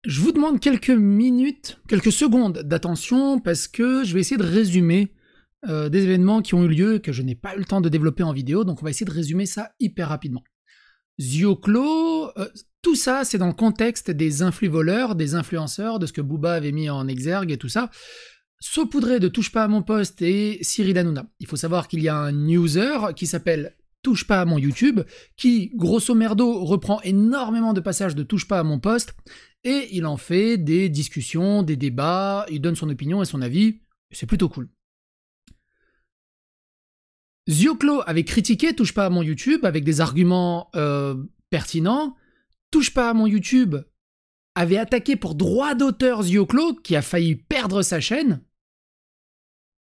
Je vous demande quelques minutes, quelques secondes d'attention parce que je vais essayer de résumer des événements qui ont eu lieu et que je n'ai pas eu le temps de développer en vidéo, donc on va essayer de résumer ça hyper rapidement. Zioclo, tout ça c'est dans le contexte des influx voleurs, des influenceurs, de ce que Booba avait mis en exergue et tout ça, saupoudré de Touche pas à mon poste et Cyril Hanouna. Il faut savoir qu'il y a un user qui s'appelle Touche pas à mon YouTube, qui grosso merdo reprend énormément de passages de Touche pas à mon poste, et il en fait des discussions, des débats, il donne son opinion et son avis, c'est plutôt cool. Zioclo avait critiqué Touche pas à mon YouTube avec des arguments pertinents. Touche pas à mon YouTube avait attaqué pour droit d'auteur Zioclo, qui a failli perdre sa chaîne.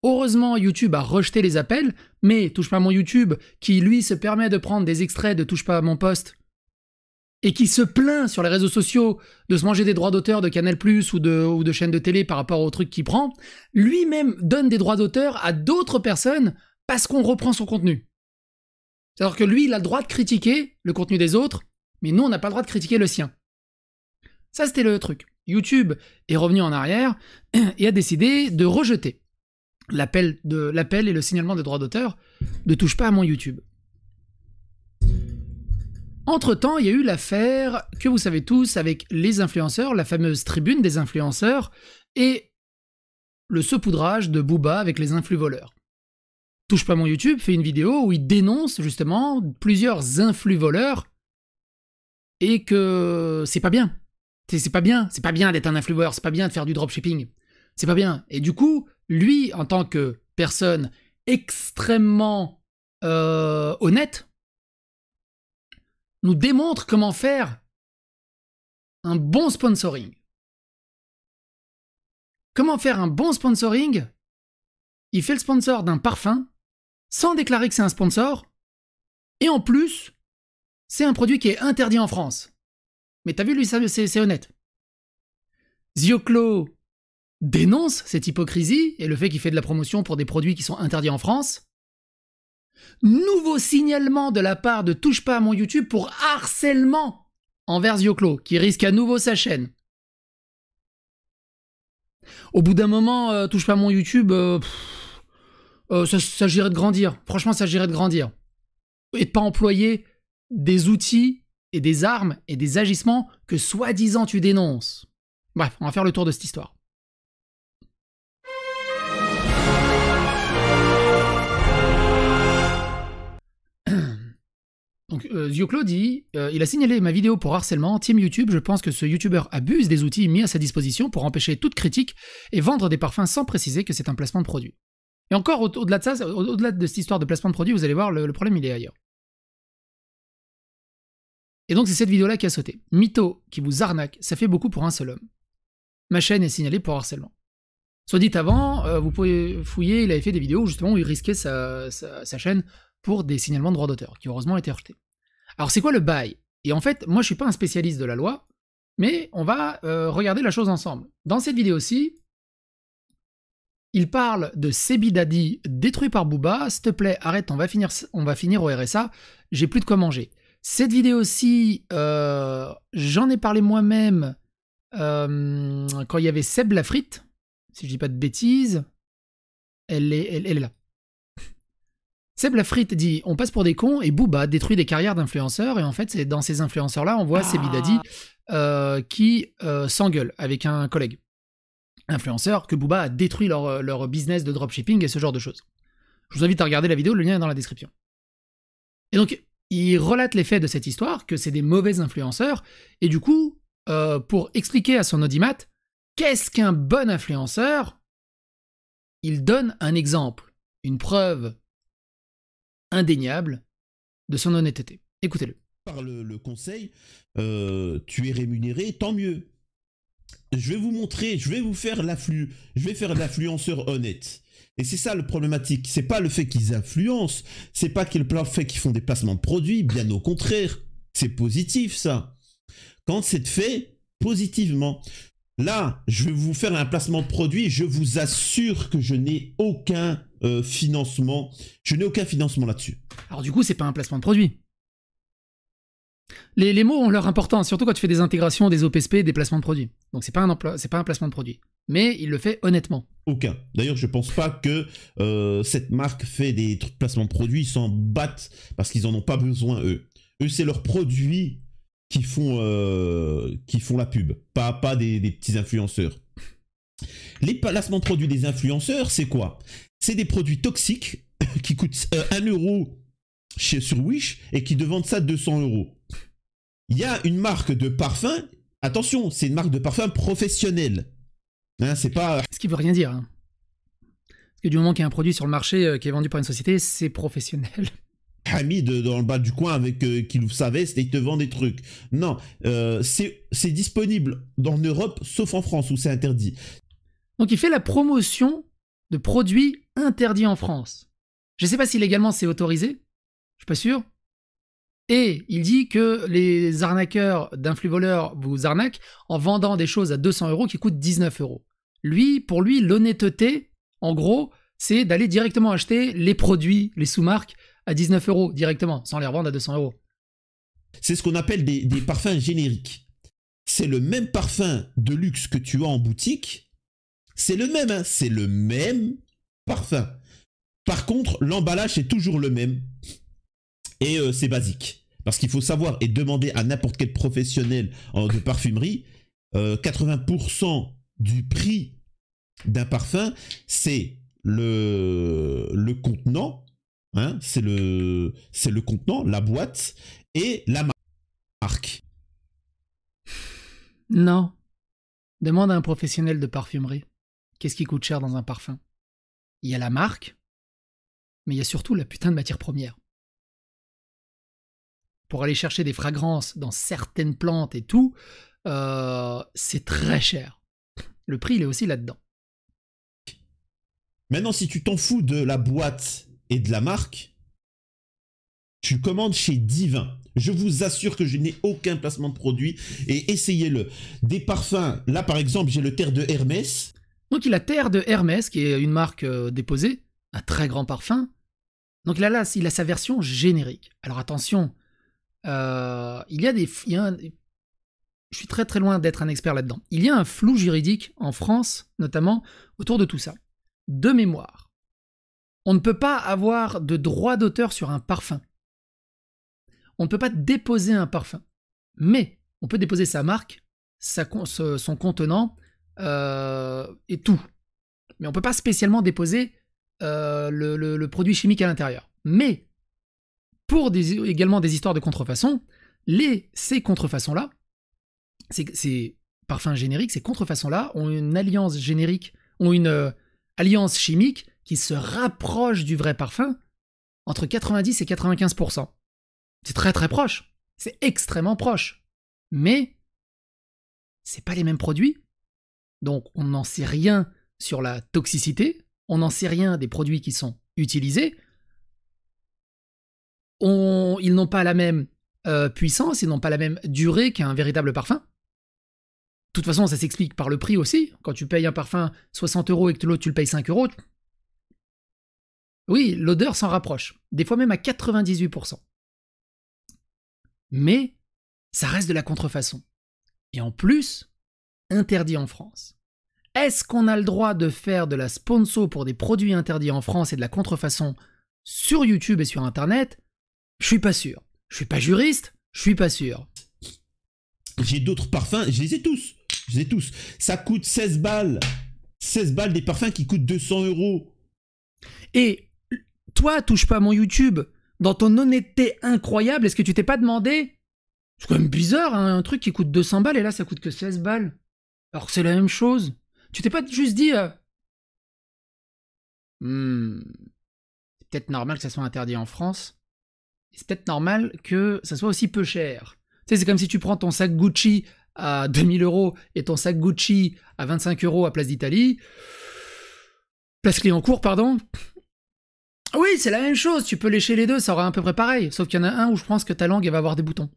Heureusement, YouTube a rejeté les appels, mais Touche pas à mon YouTube, qui lui se permet de prendre des extraits de Touche pas à mon poste, et qui se plaint sur les réseaux sociaux de se manger des droits d'auteur de Canal+, ou de chaînes de télé par rapport aux trucs qu'il prend, lui-même donne des droits d'auteur à d'autres personnes parce qu'on reprend son contenu. C'est-à-dire que lui, il a le droit de critiquer le contenu des autres, mais nous, on n'a pas le droit de critiquer le sien. Ça, c'était le truc. YouTube est revenu en arrière et a décidé de rejeter l'appel et le signalement des droits d'auteur de Touche pas à mon YouTube. Entre-temps, il y a eu l'affaire que vous savez tous avec les influenceurs, la fameuse tribune des influenceurs, et le saupoudrage de Booba avec les influx voleurs. Touche pas à mon YouTube fait une vidéo où il dénonce justement plusieurs influx voleurs et que c'est pas bien. C'est pas bien d'être un influx voleur, c'est pas bien de faire du dropshipping. C'est pas bien. Et du coup, lui, en tant que personne extrêmement honnête, nous démontre comment faire un bon sponsoring. Comment faire un bon sponsoring? Il fait le sponsor d'un parfum sans déclarer que c'est un sponsor, et en plus, c'est un produit qui est interdit en France. Mais t'as vu, lui, c'est honnête. Zioclo dénonce cette hypocrisie et le fait qu'il fait de la promotion pour des produits qui sont interdits en France. Nouveau signalement de la part de Touche pas à mon YouTube pour harcèlement envers Zioclo, qui risque à nouveau sa chaîne. Au bout d'un moment, Touche pas à mon YouTube, ça s'agirait de grandir. Franchement, ça s'agirait de grandir. Et de pas employer des outils et des armes et des agissements que soi-disant tu dénonces. Bref, on va faire le tour de cette histoire. Donc Zioclo dit, il a signalé ma vidéo pour harcèlement, Team YouTube, je pense que ce YouTuber abuse des outils mis à sa disposition pour empêcher toute critique et vendre des parfums sans préciser que c'est un placement de produit. Et encore, au-delà de ça, au-delà de cette histoire de placement de produit, vous allez voir, le problème il est ailleurs. Et donc c'est cette vidéo-là qui a sauté. Mytho qui vous arnaque, ça fait beaucoup pour un seul homme. Ma chaîne est signalée pour harcèlement. Soit dit avant, vous pouvez fouiller, il avait fait des vidéos justement où il risquait sa chaîne pour des signalements de droits d'auteur, qui heureusement étaient rejetés. Alors c'est quoi le bail? Et en fait, moi je suis pas un spécialiste de la loi, mais on va regarder la chose ensemble. Dans cette vidéo-ci, il parle de Sebi Daddy détruit par Booba, s'il te plaît, arrête, on va finir au RSA, j'ai plus de quoi manger. Cette vidéo-ci, j'en ai parlé moi-même quand il y avait Seb Lafrite, si je dis pas de bêtises, elle est là. Seb Lafrite dit « On passe pour des cons et Booba détruit des carrières d'influenceurs » et en fait, c'est dans ces influenceurs-là, on voit Sebi Daddy qui s'engueule avec un collègue influenceur que Booba a détruit leur business de dropshipping et ce genre de choses. Je vous invite à regarder la vidéo, le lien est dans la description. Et donc, il relate les faits de cette histoire, que c'est des mauvais influenceurs, et du coup, pour expliquer à son audimat qu'est-ce qu'un bon influenceur, il donne un exemple, une preuve indéniable de son honnêteté. Écoutez-le. Par le conseil, tu es rémunéré, tant mieux. Je vais vous montrer, je vais faire l'influenceur honnête. Et c'est ça le problématique. C'est pas le fait qu'ils influencent, c'est pas le fait qu'ils font des placements de produits, bien au contraire. C'est positif ça. Quand c'est fait positivement. Là, je vais vous faire un placement de produit, je vous assure que je n'ai aucun financement. Je n'ai aucun financement là-dessus. Alors du coup, c'est pas un placement de produit. Les mots ont leur importance, surtout quand tu fais des intégrations, des OPSP, des placements de produits. Donc c'est pas un placement de produit. Mais il le fait honnêtement. Aucun. D'ailleurs, je pense pas que cette marque fait des placements de produits, ils s'en battent parce qu'ils en ont pas besoin, eux. Eux, c'est leurs produits qui font la pub, pas des petits influenceurs. Les placements de produits des influenceurs, c'est quoi? C'est des produits toxiques qui coûtent 1 euro sur Wish et qui te vendent ça 200 euros. Il y a une marque de parfum, attention, c'est une marque de parfum professionnelle. Hein, c'est pas... Ce qui veut rien dire. Hein. Parce que du moment qu'il y a un produit sur le marché qui est vendu par une société, c'est professionnel. Hamid dans le bas du coin avec qui ouvre sa veste et il te vend des trucs. Non, c'est disponible en Europe, sauf en France où c'est interdit. Donc il fait la promotion de produits interdits en France. Je ne sais pas si légalement c'est autorisé, je suis pas sûr. Et il dit que les arnaqueurs d'influvoleurs vous arnaquent en vendant des choses à 200 euros qui coûtent 19 euros. Pour lui, l'honnêteté, en gros, c'est d'aller directement acheter les produits, les sous-marques, à 19 euros directement, sans les revendre à 200 euros. C'est ce qu'on appelle des parfums génériques. C'est le même parfum de luxe que tu as en boutique. C'est le même, hein, c'est le même parfum. Par contre, l'emballage est toujours le même. Et c'est basique. Parce qu'il faut savoir et demander à n'importe quel professionnel de parfumerie, 80% du prix d'un parfum, c'est le contenant, hein, c'est le contenant, la boîte et la marque. Non. Demande à un professionnel de parfumerie. Qu'est-ce qui coûte cher dans un parfum? Il y a la marque, mais il y a surtout la putain de matière première. Pour aller chercher des fragrances dans certaines plantes et tout, c'est très cher. Le prix, il est aussi là-dedans. Maintenant, si tu t'en fous de la boîte et de la marque, tu commandes chez Divin. Je vous assure que je n'ai aucun placement de produit et essayez-le. Des parfums, là par exemple, j'ai le Terre de Hermès. Donc il a Terre de Hermès, qui est une marque déposée, un très grand parfum. Donc là, il a sa version générique. Alors attention, je suis très très loin d'être un expert là-dedans. Il y a un flou juridique en France, notamment, autour de tout ça. De mémoire, on ne peut pas avoir de droit d'auteur sur un parfum. On ne peut pas déposer un parfum. Mais on peut déposer sa marque, son contenant et tout. Mais on ne peut pas spécialement déposer le produit chimique à l'intérieur. Mais pour également des histoires de contrefaçon, ces contrefaçons-là, ces parfums génériques, ces contrefaçons-là ont une alliance générique, ont une alliance chimique qui se rapproche du vrai parfum entre 90 et 95%. C'est très très proche. C'est extrêmement proche. Mais c'est pas les mêmes produits. Donc on n'en sait rien sur la toxicité, on n'en sait rien des produits qui sont utilisés. Ils n'ont pas la même puissance, ils n'ont pas la même durée qu'un véritable parfum. De toute façon, ça s'explique par le prix aussi. Quand tu payes un parfum 60 euros et que l'autre tu le payes 5 euros, oui, l'odeur s'en rapproche. Des fois même à 98%. Mais ça reste de la contrefaçon. Et en plus, interdit en France. Est-ce qu'on a le droit de faire de la sponsor pour des produits interdits en France et de la contrefaçon sur YouTube et sur Internet? Je suis pas sûr. Je suis pas juriste, je suis pas sûr. J'ai d'autres parfums, je les ai tous. Ça coûte 16 balles. 16 balles des parfums qui coûtent 200 euros. Et toi, touche pas à mon YouTube. Dans ton honnêteté incroyable, est-ce que tu t'es pas demandé? C'est quand même bizarre, hein, un truc qui coûte 200 balles et là ça coûte que 16 balles. Alors que c'est la même chose. Tu t'es pas juste dit c'est peut-être normal que ça soit interdit en France. C'est peut-être normal que ça soit aussi peu cher. Tu sais, c'est comme si tu prends ton sac Gucci à 2000 euros et ton sac Gucci à 25 euros à Place d'Italie. Place Clignancourt, pardon. Oui, c'est la même chose, tu peux lécher les deux, ça aura à peu près pareil. Sauf qu'il y en a un où je pense que ta langue elle va avoir des boutons.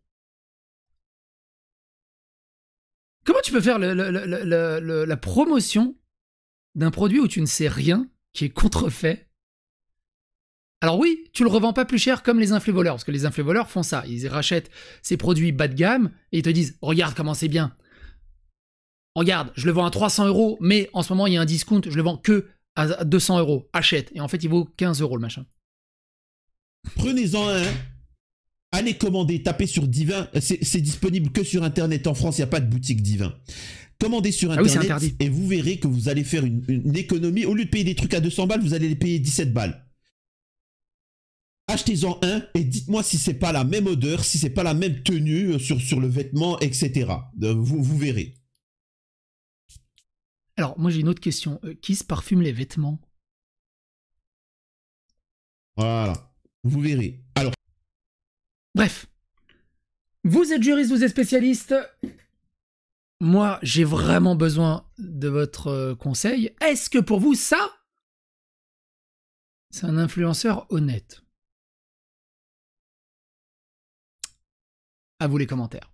Comment tu peux faire la promotion d'un produit où tu ne sais rien, qui est contrefait, Alors oui, tu le revends pas plus cher comme les influx-voleurs, parce que les influx-voleurs font ça. Ils rachètent ces produits bas de gamme et ils te disent « Regarde comment c'est bien. Regarde, je le vends à 300 €, mais en ce moment, il y a un discount, je le vends que à 200 €. Achète. » Et en fait, il vaut 15 € le machin. Prenez-en un. Allez commander, tapez sur Divin. C'est disponible que sur Internet. En France, il n'y a pas de boutique Divin. Commandez sur Internet et vous verrez que vous allez faire une économie. Au lieu de payer des trucs à 200 balles, vous allez les payer 17 balles. Achetez-en un et dites-moi si c'est pas la même odeur, si c'est pas la même tenue sur le vêtement, etc. Vous verrez. Alors, moi j'ai une autre question. Qui se parfume les vêtements? Voilà. Vous verrez. Alors. Bref. Vous êtes juriste, vous êtes spécialiste. Moi, j'ai vraiment besoin de votre conseil. Est-ce que pour vous, ça, c'est un influenceur honnête? À vous les commentaires.